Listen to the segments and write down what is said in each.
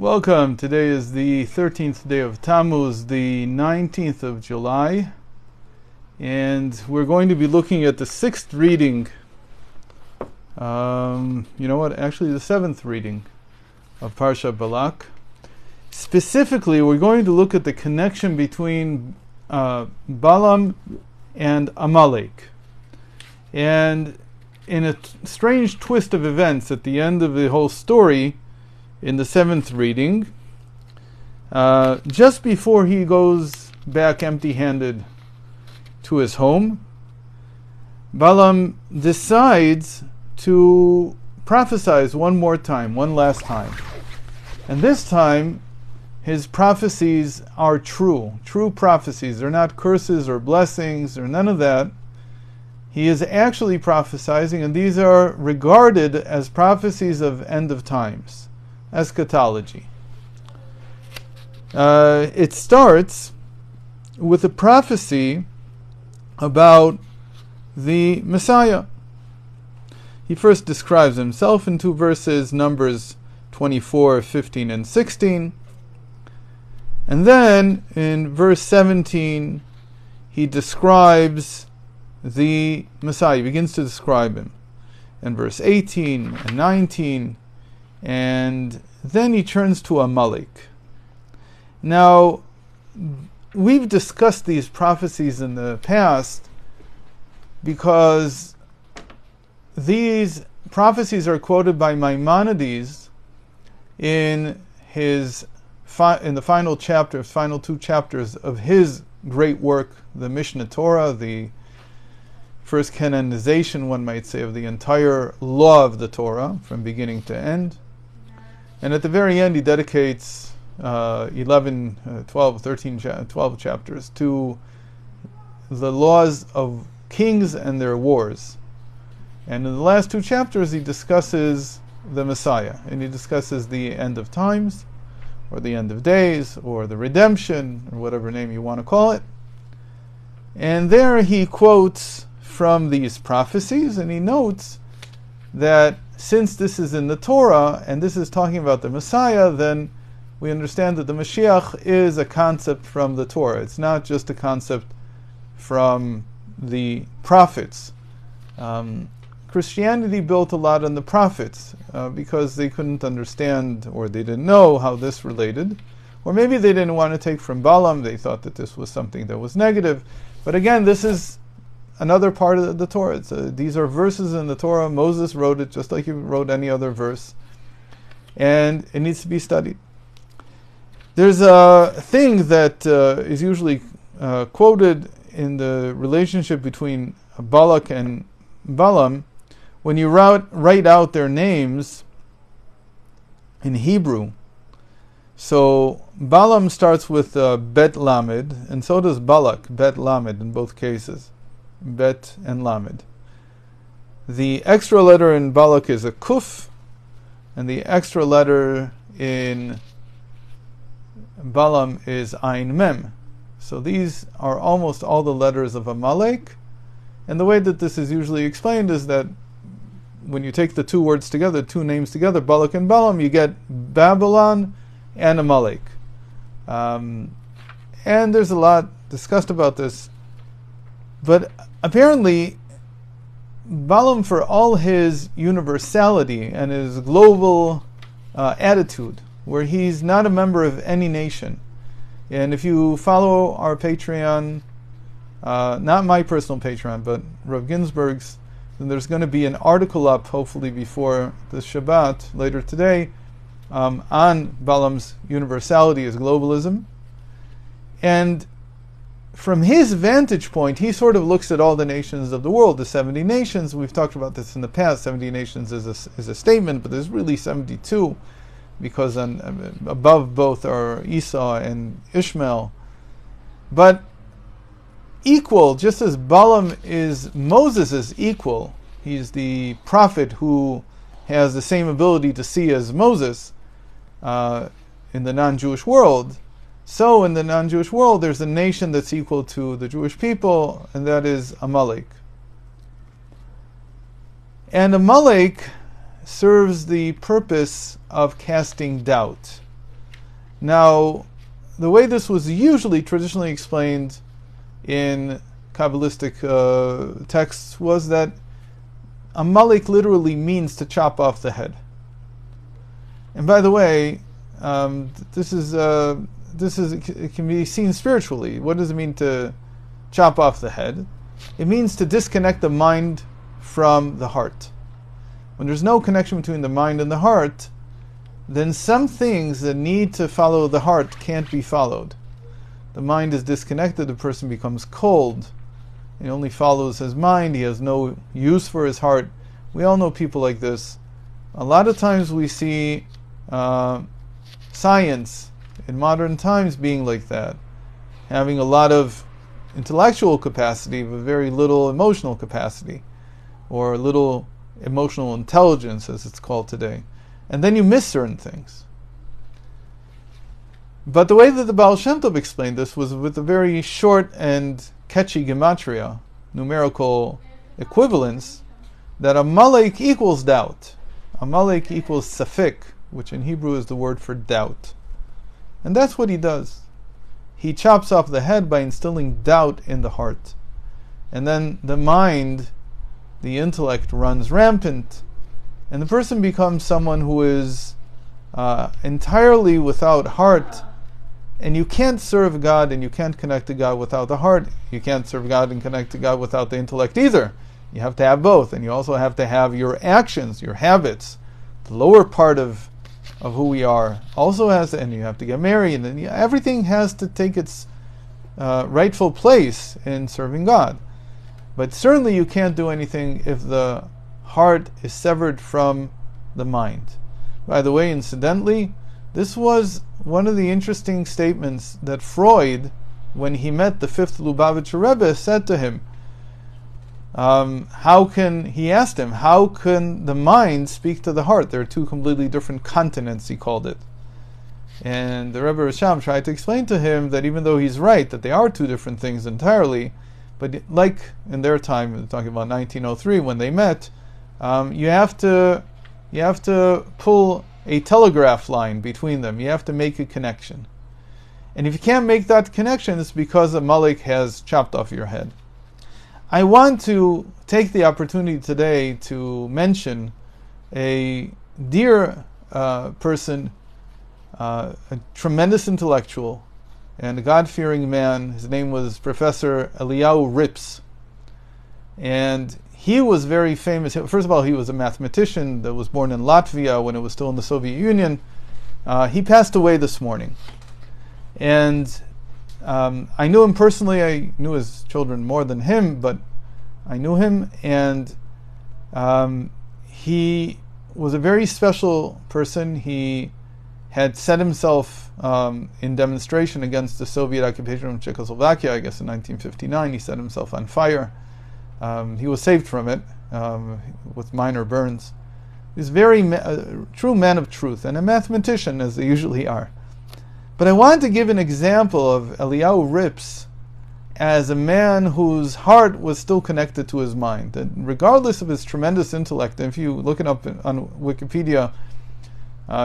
Welcome. Today is the 13th day of Tammuz, the 19th of July, and we're going to be looking at the sixth reading, actually the seventh reading of Parsha Balak. Specifically, we're going to look at the connection between Balam and Amalek. And in a strange twist of events at the end of the whole story, in the seventh reading, just before he goes back empty-handed to his home, Balam decides to prophesize one last time. And this time, his prophecies are true prophecies. They're not curses or blessings or none of that. He is actually prophesying, and these are regarded as prophecies of end of times. Eschatology. It starts with a prophecy about the Messiah. He first describes himself in two verses, Numbers 24, 15, and 16. And then in verse 17, he describes the Messiah. He begins to describe him. In verse 18 and 19, and then he turns to Amalek. Now, we've discussed these prophecies in the past because these prophecies are quoted by Maimonides in the final two chapters of his great work, the Mishnah Torah, the first canonization, one might say, of the entire law of the Torah from beginning to end. And at the very end, he dedicates 12 chapters to the laws of kings and their wars. And in the last two chapters, he discusses the Messiah, and he discusses the end of times, or the end of days, or the redemption, or whatever name you want to call it. And there he quotes from these prophecies, and he notes that since this is in the Torah, and this is talking about the Messiah, then we understand that the Mashiach is a concept from the Torah. It's not just a concept from the prophets. Christianity built a lot on the prophets because they couldn't understand, or they didn't know how this related. Or maybe they didn't want to take from Balam. They thought that this was something that was negative. But again, this is another part of the Torah. These are verses in the Torah. Moses wrote it just like he wrote any other verse. And it needs to be studied. There's a thing that is usually quoted in the relationship between Balak and Balam. When you write out their names in Hebrew, so Balam starts with Bet Lamed, and so does Balak, Bet Lamed in both cases. Bet and Lamed. The extra letter in Balak is a Kuf, and the extra letter in Balam is Ein Mem. So these are almost all the letters of Amalek, and the way that this is usually explained is that when you take the two words together, two names together, Balak and Balam, you get Babylon and Amalek. And there's a lot discussed about this. But apparently, Balam, for all his universality and his global attitude, where he's not a member of any nation, and if you follow our Patreon, not my personal Patreon, but Rav Ginsburg's, then there's going to be an article up, hopefully before the Shabbat, later today, on Balam's universality as globalism. And from his vantage point, he sort of looks at all the nations of the world, the 70 nations. We've talked about this in the past. 70 nations is a statement, but there's really 72, because above both are Esau and Ishmael. But equal, just as Balam is Moses' equal, he's the prophet who has the same ability to see as Moses in the non-Jewish world. So in the non-Jewish world, there's a nation that's equal to the Jewish people, and that is Amalek. And Amalek serves the purpose of casting doubt. Now, the way this was usually traditionally explained in Kabbalistic texts was that Amalek literally means to chop off the head. And by the way, it can be seen spiritually. What does it mean to chop off the head? It means to disconnect the mind from the heart. When there's no connection between the mind and the heart, then some things that need to follow the heart can't be followed. The mind is disconnected, the person becomes cold. He only follows his mind, he has no use for his heart. We all know people like this. A lot of times we see science in modern times being like that, having a lot of intellectual capacity but very little emotional capacity, or little emotional intelligence as it's called today. And then you miss certain things. But the way that the Baal Shem Tov explained this was with a very short and catchy gematria, numerical equivalence, that Amalek equals doubt. Amalek equals safek, which in Hebrew is the word for doubt. And that's what he does. He chops off the head by instilling doubt in the heart. And then the mind, the intellect, runs rampant. And the person becomes someone who is entirely without heart. And you can't serve God and you can't connect to God without the heart. You can't serve God and connect to God without the intellect either. You have to have both. And you also have to have your actions, your habits. The lower part of who we are also has to, and you have to get married. And everything has to take its rightful place in serving God. But certainly you can't do anything if the heart is severed from the mind. By the way, incidentally, this was one of the interesting statements that Freud, when he met the fifth Lubavitcher Rebbe, said to him. He asked him, how can the mind speak to the heart? There are two completely different continents, he called it. And the Rebbe Risham tried to explain to him that even though he's right, that they are two different things entirely, but like in their time, we're talking about 1903 when they met, you have to pull a telegraph line between them. You have to make a connection. And if you can't make that connection, it's because Amalek has chopped off your head. I want to take the opportunity today to mention a dear person, a tremendous intellectual, and a God-fearing man. His name was Professor Eliyahu Rips. And he was very famous. First of all, he was a mathematician that was born in Latvia when it was still in the Soviet Union. He passed away this morning. And I knew him personally. I knew his children more than him, but I knew him. And he was a very special person. He had set himself in demonstration against the Soviet occupation of Czechoslovakia, I guess in 1959. He set himself on fire. He was saved from it with minor burns. He was a true man of truth and a mathematician, as they usually are. But I wanted to give an example of Eliyahu Rips as a man whose heart was still connected to his mind. And regardless of his tremendous intellect, and if you look it up on Wikipedia,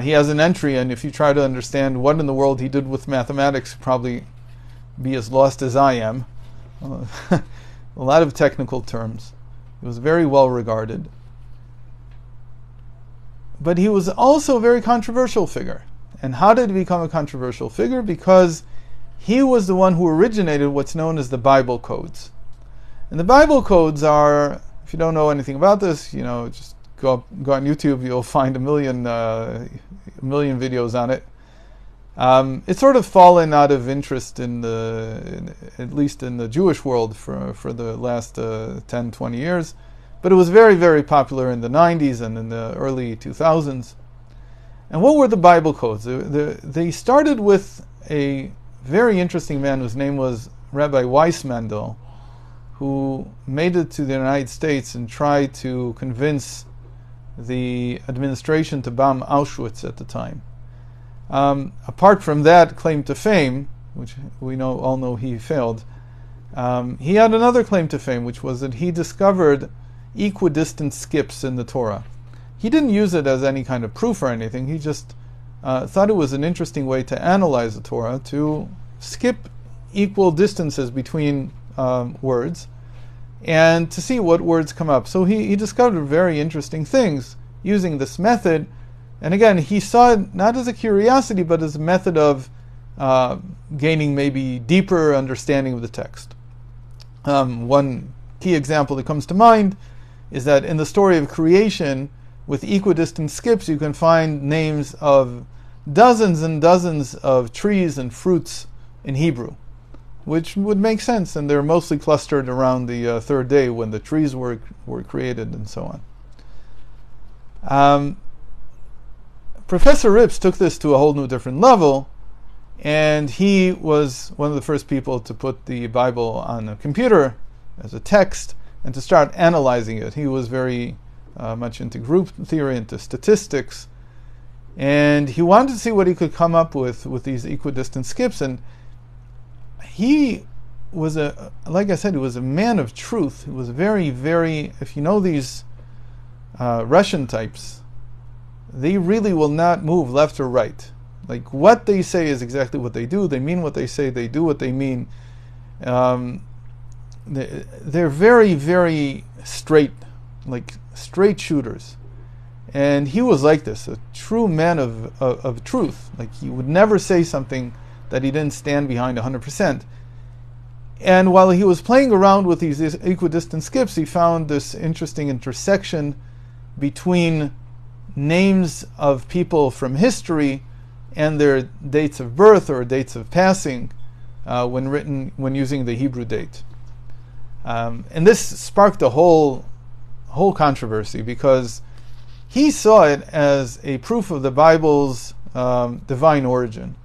he has an entry, and if you try to understand what in the world he did with mathematics, you'll probably be as lost as I am. A lot of technical terms. He was very well regarded. But he was also a very controversial figure. And how did he become a controversial figure? Because he was the one who originated what's known as the Bible codes. And the Bible codes are, if you don't know anything about this, just go on YouTube, you'll find a million videos on it. It's sort of fallen out of interest at least in the Jewish world for the last 10, 20 years. But it was very, very popular in the 90s and in the early 2000s. And what were the Bible codes? They started with a very interesting man whose name was Rabbi Weissmandel, who made it to the United States and tried to convince the administration to bomb Auschwitz at the time. Apart from that claim to fame, which we all know he failed, he had another claim to fame, which was that he discovered equidistant skips in the Torah. He didn't use it as any kind of proof or anything. He just thought it was an interesting way to analyze the Torah, to skip equal distances between words and to see what words come up. So he discovered very interesting things using this method. And again, he saw it not as a curiosity, but as a method of gaining maybe deeper understanding of the text. One key example that comes to mind is that in the story of creation, with equidistant skips, you can find names of dozens and dozens of trees and fruits in Hebrew, which would make sense, and they're mostly clustered around the third day when the trees were created and so on. Professor Rips took this to a whole new different level, and he was one of the first people to put the Bible on a computer as a text and to start analyzing it. He was very much into group theory, into statistics, and he wanted to see what he could come up with these equidistant skips. And he was like I said, he was a man of truth. He was very, very, if you know these Russian types, they really will not move left or right. Like, what they say is exactly what they do. They mean what they say. They do what they mean. They're very, very straight, like straight shooters. And he was like this, a true man of truth. Like, he would never say something that he didn't stand behind 100%. And while he was playing around with these equidistant skips, he found this interesting intersection between names of people from history and their dates of birth or dates of passing when using the Hebrew date. And this sparked a whole controversy, because he saw it as a proof of the Bible's divine origin.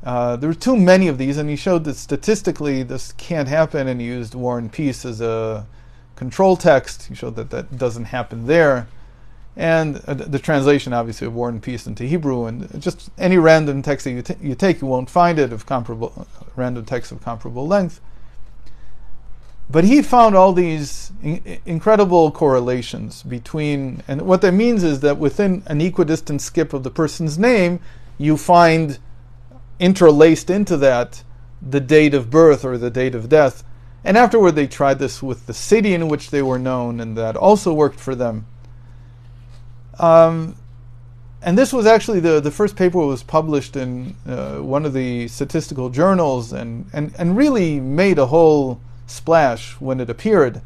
There were too many of these, and he showed that statistically this can't happen, and he used War and Peace as a control text. He showed that doesn't happen there. And the translation, obviously, of War and Peace into Hebrew, and just any random text that you take, you won't find it of random text of comparable length. But he found all these incredible correlations between, and what that means is that within an equidistant skip of the person's name, you find interlaced into that the date of birth or the date of death. And afterward, they tried this with the city in which they were known, and that also worked for them. And this was actually the first paper was published in one of the statistical journals, and really made a whole splash when it appeared.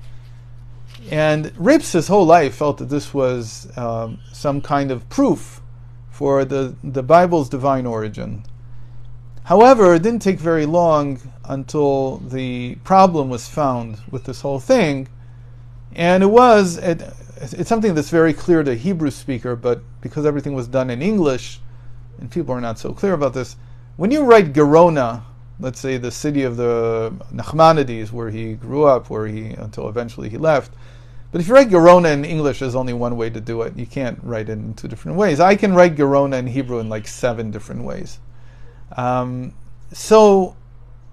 And Rips his whole life felt that this was some kind of proof for the Bible's divine origin. However, it didn't take very long until the problem was found with this whole thing, and it's something that's very clear to a Hebrew speaker, but because everything was done in English, and people are not so clear about this, when you write Gerona, let's say the city of the Nachmanides, where he grew up, until eventually he left, but if you write Gerona in English, there's only one way to do it. You can't write it in two different ways. I can write Gerona in Hebrew in like 7 different ways. So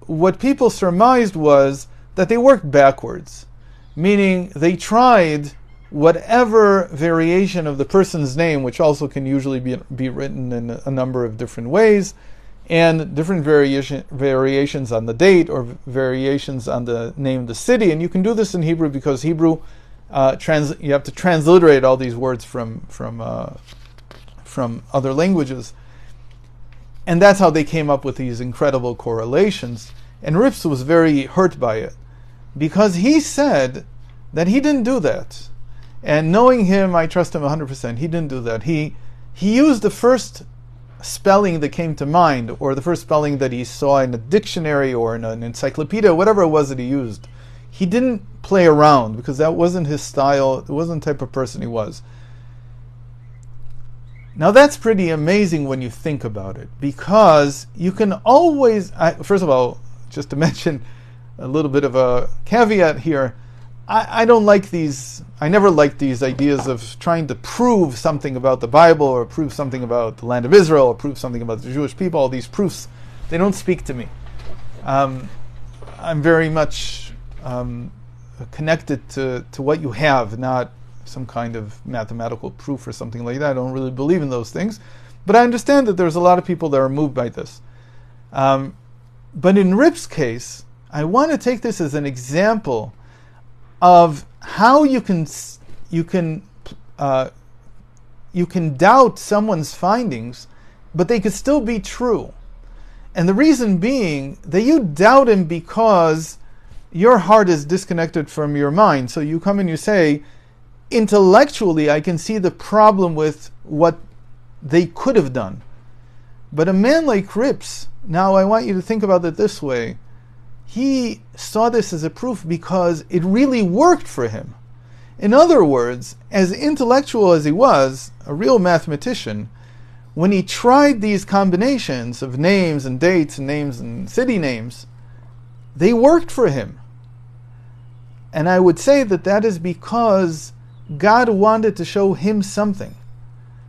what people surmised was that they worked backwards, meaning they tried whatever variation of the person's name, which also can usually be written in a number of different ways, and different variations on the date or variations on the name of the city. And you can do this in Hebrew because Hebrew, you have to transliterate all these words from other languages. And that's how they came up with these incredible correlations. And Rips was very hurt by it, because he said that he didn't do that. And knowing him, I trust him 100%. He didn't do that. He used the first spelling that came to mind, or the first spelling that he saw in a dictionary or in an encyclopedia, whatever it was that he used. He didn't play around, because that wasn't his style. It wasn't the type of person he was. Now that's pretty amazing when you think about it, because you can always, first of all, just to mention a little bit of a caveat here, I don't like these, I never liked these ideas of trying to prove something about the Bible, or prove something about the land of Israel, or prove something about the Jewish people. All these proofs, they don't speak to me. I'm very much connected to what you have, not some kind of mathematical proof or something like that. I don't really believe in those things. But I understand that there's a lot of people that are moved by this. But in Rip's case, I want to take this as an example of how you can doubt someone's findings, but they could still be true. And the reason being that you doubt him because your heart is disconnected from your mind. So you come and you say, intellectually, I can see the problem with what they could have done. But a man like Rips, now I want you to think about it this way. He saw this as a proof because it really worked for him. In other words, as intellectual as he was, a real mathematician, when he tried these combinations of names and dates and names and city names, they worked for him. And I would say that that is because God wanted to show him something.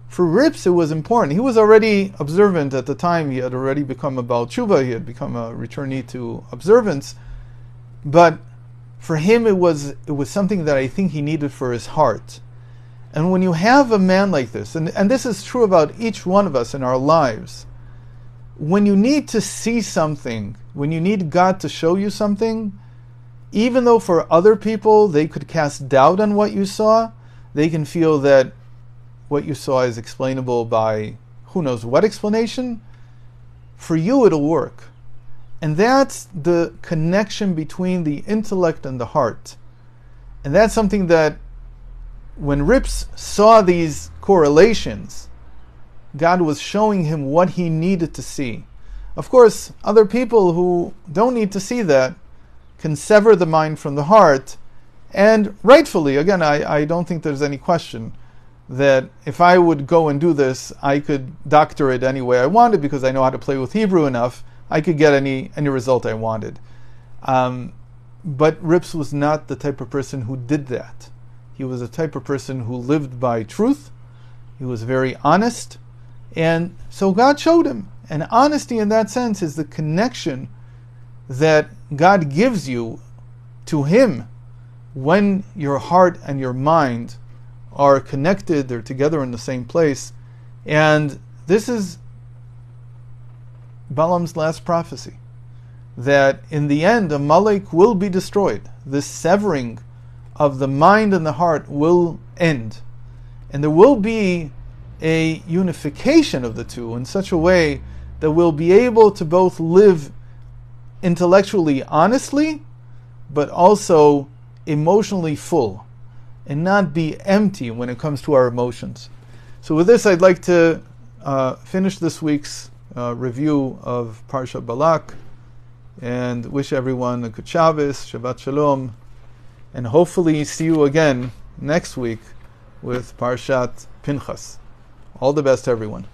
For Rips, it was important. He was already observant at the time. He had already become a Baal Tshuva. He had become a returnee to observance. But for him, it was something that I think he needed for his heart. And when you have a man like this, and this is true about each one of us in our lives, when you need to see something, when you need God to show you something, even though for other people they could cast doubt on what you saw, they can feel that what you saw is explainable by who knows what explanation, for you it'll work. And that's the connection between the intellect and the heart. And that's something that when Rips saw these correlations, God was showing him what he needed to see. Of course, other people who don't need to see that can sever the mind from the heart, and rightfully, again, I don't think there's any question that if I would go and do this, I could doctor it any way I wanted because I know how to play with Hebrew enough. I could get any result I wanted. But Rips was not the type of person who did that. He was a type of person who lived by truth. He was very honest. And so God showed him. And honesty in that sense is the connection that God gives you to Him when your heart and your mind are connected, they're together in the same place. And this is Balam's last prophecy, that in the end Amalek will be destroyed. This severing of the mind and the heart will end. And there will be a unification of the two in such a way that we'll be able to both live intellectually honestly, but also emotionally full, and not be empty when it comes to our emotions. So with this, I'd like to finish this week's review of Parshat Balak, and wish everyone a good Shabbos, Shabbat Shalom, and hopefully see you again next week with Parshat Pinchas. All the best, everyone.